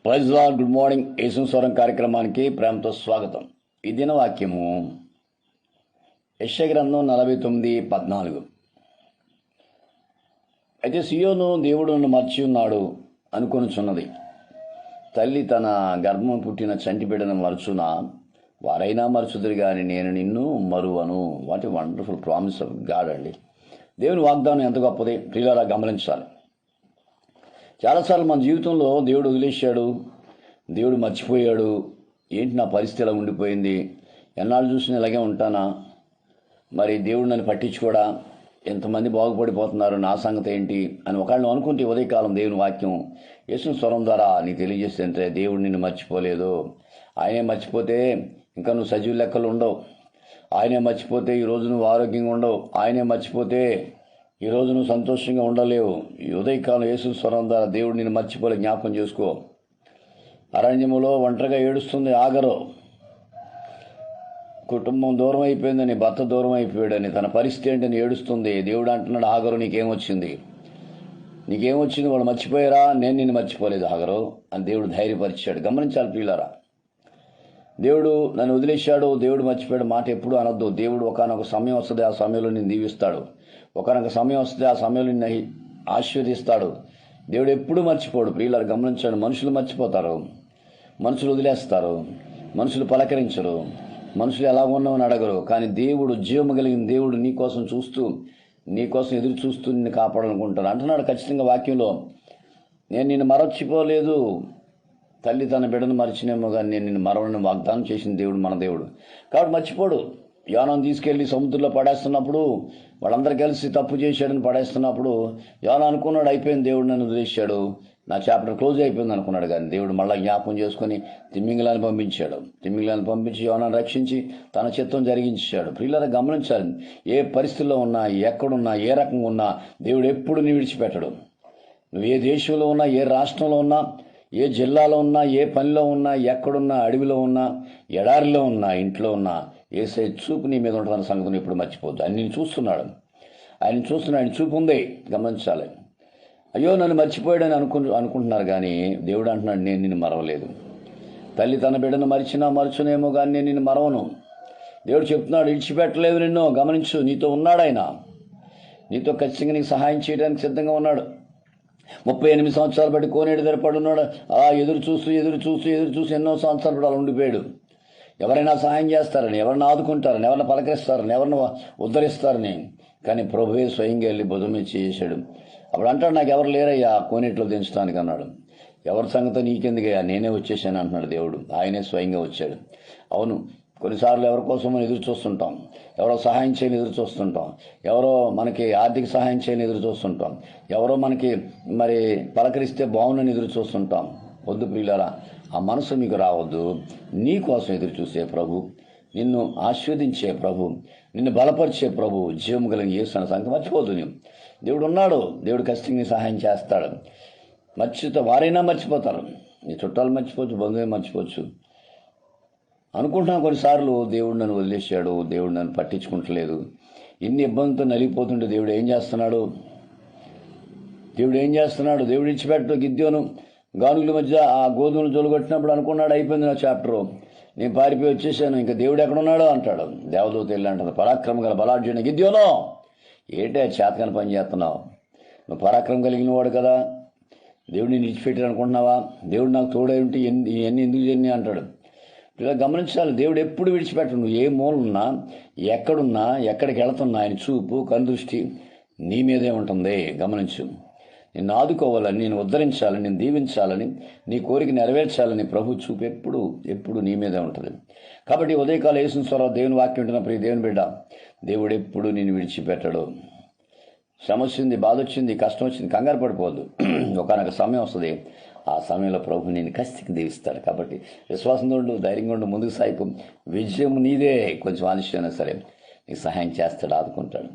Praise Lord. Good morning. Yesu స్వరం కార్యక్రమానికి ప్రేమతో స్వాగతం. ఈ దిన వాక్యము యెషయా గ్రంథం 49:14. అయితే సియోను దేవుడు నన్ను మర్చి ఉన్నాడు అనుకొనుచున్నది. తల్లి తన గర్భం పుట్టిన చంటి బిడ్డను మరచునా, వారైనా మరచుదురు కానీ నేను నిన్ను మరువను. What a wonderful promise of God అండి. దేవుని వాగ్దానం ఎంత గొప్పది ప్రియులారా, గమనించాలి. చాలాసార్లు మన జీవితంలో దేవుడు వదిలేశాడు, దేవుడు మర్చిపోయాడు, ఏంటి నా పరిస్థితి ఇలా ఉండిపోయింది, ఎన్నాళ్ళు చూసినా ఇలాగే ఉంటానా, మరి దేవుడు నన్ను పట్టించుకోడా, ఎంతమంది బాగుపడిపోతున్నారు, నా సంగతి ఏంటి అని ఒకళ్ళు అనుకుంటే ఉదయకాలం దేవుని వాక్యం యేసు స్వరం ద్వారా నీకు తెలియజేస్తే దేవుడు నిన్ను మర్చిపోలేదు. ఆయనే మర్చిపోతే ఇంకా నువ్వు సజీవ లెక్కలు ఉండవు. ఆయనే మర్చిపోతే ఈరోజు నువ్వు ఆరోగ్యంగా ఉండవు. ఆయనే మర్చిపోతే ఈరోజు నువ్వు సంతోషంగా ఉండలేవు. ఈ ఉదయకాలం యేసు స్వరం ద్వారా దేవుడు నిన్ను మర్చిపోలే, జ్ఞాపకం చేసుకో. అరణ్యములో ఒంటరిగా ఏడుస్తుంది ఆగరు. కుటుంబం దూరం అయిపోయిందని, భర్త దూరం అయిపోయాడని, తన పరిస్థితి ఏంటని ఏడుస్తుంది. దేవుడు అంటున్నాడు, ఆగరు నీకేమొచ్చింది, వాళ్ళు మర్చిపోయారా, నేను నిన్ను మర్చిపోలేదు ఆగరు అని దేవుడు ధైర్యపరిచాడు. గమనించాలి ప్రియులారా, దేవుడు నన్ను వదిలేశాడు, దేవుడు మర్చిపోయాడు మాట ఎప్పుడు అనొద్దు. దేవుడు ఒకనొక సమయం వస్తుంది, ఆ సమయంలో నిన్ను దీవిస్తాడు. ఒకనొక సమయం వస్తుంది, ఆ సమయంలో నిన్ను ఆశీర్వదిస్తాడు. దేవుడు ఎప్పుడు మర్చిపోడు ప్రియులారా. గమనించాడు, మనుషులు మర్చిపోతారు, మనుషులు వదిలేస్తారు, మనుషులు పలకరించరు, మనుషులు ఎలా ఉన్నామని అడగరు. కానీ దేవుడు, జీవము కలిగిన దేవుడు నీకోసం చూస్తూ, నీకోసం ఎదురు చూస్తూ నిన్ను కాపాడాలనుకుంటాడు. అంటున్నాడు ఖచ్చితంగా వాక్యంలో, నేను నిన్ను మరచిపోలేదు. తల్లి తన బిడ్డను మరిచినేమో కానీ నేను నిన్ను మరవని వాగ్దానం చేసిన దేవుడు మన దేవుడు. కాబట్టి మర్చిపోడు. యోనాను తీసుకెళ్లి సముద్రంలో పడేస్తున్నప్పుడు, వాళ్ళందరూ కలిసి తప్పు చేశాడని పడేస్తున్నప్పుడు యోనా అనుకున్నాడు, అయిపోయింది, దేవుడు నన్ను వదిలేశాడు, నా చాప్టర్ క్లోజ్ అయిపోయింది అనుకున్నాడు. కానీ దేవుడు మళ్ళీ జ్ఞాపకం చేసుకుని తిమ్మింగలాన్ని పంపించాడు. తిమ్మింగలాన్ని పంపించి యోనాను రక్షించి తన చిత్తం జరిగించాడు. ప్రియులారా గమనించాలి, ఏ పరిస్థితుల్లో ఉన్నా, ఎక్కడున్నా, ఏ రకంగా ఉన్నా దేవుడు ఎప్పుడు నీ విడిచిపెట్టడు. నువ్వు ఏ దేశంలో ఉన్నా, ఏ రాష్ట్రంలో ఉన్నా, ఏ జిల్లాలో ఉన్నా, ఏ పనిలో ఉన్నా, ఎక్కడున్నా, అడవిలో ఉన్నా, ఎడారిలో ఉన్నా, ఇంట్లో ఉన్నా, ఏసే చూపు నీ మీద ఉంటుందన్న సంగతిని ఎప్పుడు మర్చిపోద్దు. ఆయన నేను చూస్తున్నాడు, ఆయన చూపు ఉంది. గమనించాలి. అయ్యో నన్ను మర్చిపోయాడని అనుకుంటున్నారు కానీ దేవుడు అంటున్నాడు, నేను నిన్ను మరవలేదు. తల్లి తన బిడ్డను మరచునేమో కానీ నేను నిన్ను మరవను. దేవుడు చెప్తున్నాడు, విడిచిపెట్టలేదు నిన్ను. గమనించు, నీతో ఉన్నాడు ఆయన. నీతో ఖచ్చితంగా నీకు సహాయం చేయడానికి సిద్ధంగా ఉన్నాడు. 38 సంవత్సరాలు బట్టి కోనేడు ధరపడి ఉన్నాడు. అలా ఎదురు చూస్తూ ఎన్నో సంవత్సరాలు అలా ఉండిపోయాడు. ఎవరైనా సహాయం చేస్తారని, ఎవరిని ఆదుకుంటారని, ఎవరిని పలకరిస్తారని, ఎవరిని ఉద్ధరిస్తారని. కానీ ప్రభువే స్వయంగా వెళ్ళి భుజమే చేశాడు. అప్పుడు అంటాడు, నాకు ఎవరు లేరయ్యా కోనేటిలో దించడానికి అన్నాడు. ఎవరి సంగతి నీకెందుకయ్యా, నేనే వచ్చేసాను అంటున్నాడు దేవుడు. ఆయనే స్వయంగా వచ్చాడు. అవును, కొన్నిసార్లు ఎవరి కోసం మనం ఎదురు చూస్తుంటాం, ఎవరో సహాయం చేయని ఎదురు చూస్తుంటాం, ఎవరో మనకి ఆర్థిక సహాయం చేయని ఎదురు చూస్తుంటాం, ఎవరో మనకి మరి పలకరిస్తే బాగుందని ఎదురు చూస్తుంటాం. వద్దు ప్రియులారా, ఆ మనసు మీకు రావద్దు. నీ కోసం ఎదురు చూసే ప్రభు, నిన్ను ఆశీర్వదించే ప్రభు, నిన్ను బలపరిచే ప్రభు, జీవము కలిగిన యేసు అన్న సంగతి మర్చిపోదు. దేవుడు ఉన్నాడు, దేవుడు ఖచ్చితంగా సహాయం చేస్తాడు. వారైనా మర్చిపోతారు, నీ చుట్టాలు మర్చిపోవచ్చు, బంధువులు మర్చిపోవచ్చు. అనుకుంటున్నాను కొన్నిసార్లు దేవుడు నన్ను వదిలేశాడు, దేవుడు నన్ను పట్టించుకుంటలేదు, ఎన్ని ఇబ్బందులతో నలిగిపోతుంటే దేవుడు ఏం చేస్తున్నాడు, దేవుడు ఇచ్చిపెట్టు. గిద్యోను గానుగుల మధ్య ఆ గోధుమలు జొలగొట్టినప్పుడు అనుకున్నాడు, అయిపోయింది నా చాప్టరు, నేను పారిపోయి వచ్చేసాను, ఇంకా దేవుడు ఎక్కడున్నాడో అంటాడు. దేవదూత వెళ్ళి అంటాడు, పరాక్రమం గల బలాఢ్యుని గిద్యోను, ఏంటే చేతకాని పని చేస్తున్నావు, నువ్వు పరాక్రమం కలిగిన వాడు కదా, దేవుడిని విడిచిపెట్టారు అనుకుంటున్నావా, దేవుడు నాకు తోడై ఉంటే ఇవన్నీ ఎందుకు చేయని అంటాడు. ఇలా గమనించాలి, దేవుడు ఎప్పుడు విడిచిపెట్టడు. నువ్వు ఏ మూలన్నా, ఎక్కడున్నా, ఎక్కడికి వెళుతున్నా ఆయన చూపు, కనుదృష్టి నీ మీదే ఉంటుంది. గమనించు, నిన్ను ఆదుకోవాలని, నేను ఉద్ధరించాలని, నేను దీవించాలని, నీ కోరిక నెరవేర్చాలని ప్రభు చూపు ఎప్పుడు నీ మీదే ఉంటుంది. కాబట్టి ఉదయకాల యేసు స్వరం దేవుని వాక్యం ఉంటున్నప్పుడు, దేవుని బిడ్డ, దేవుడు ఎప్పుడు నిన్ను విడిచిపెట్టడు. శ్రమ వచ్చింది, బాధ వచ్చింది, కష్టం వచ్చింది, కంగారు పడిపోవద్దు. ఒకనొక సమయం వస్తుంది, ఆ సమయంలో ప్రభు నేను ఖచ్చితంగా దీవిస్తాడు. కాబట్టి విశ్వాసంతో ఉండు, ధైర్యంగా ఉండు, ముందుకు సాయిపు. విజయం నీదే. కొంచెం ఆలస్యమైనా సరే నీకు సహాయం చేస్తాడు, ఆదుకుంటాడు.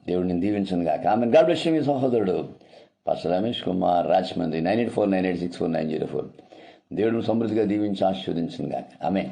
దేవుడు నేను దీవించను గాక. ఆమె గాడ్ బ్లెస్ యు. మీ సహోదరుడు పాస్టర్ రమేష్ కుమార్, రాజమండ్రి. 9849864904. దేవుడు సమృద్ధిగా దీవించి ఆశీర్వదించను గాక. ఆమేన్.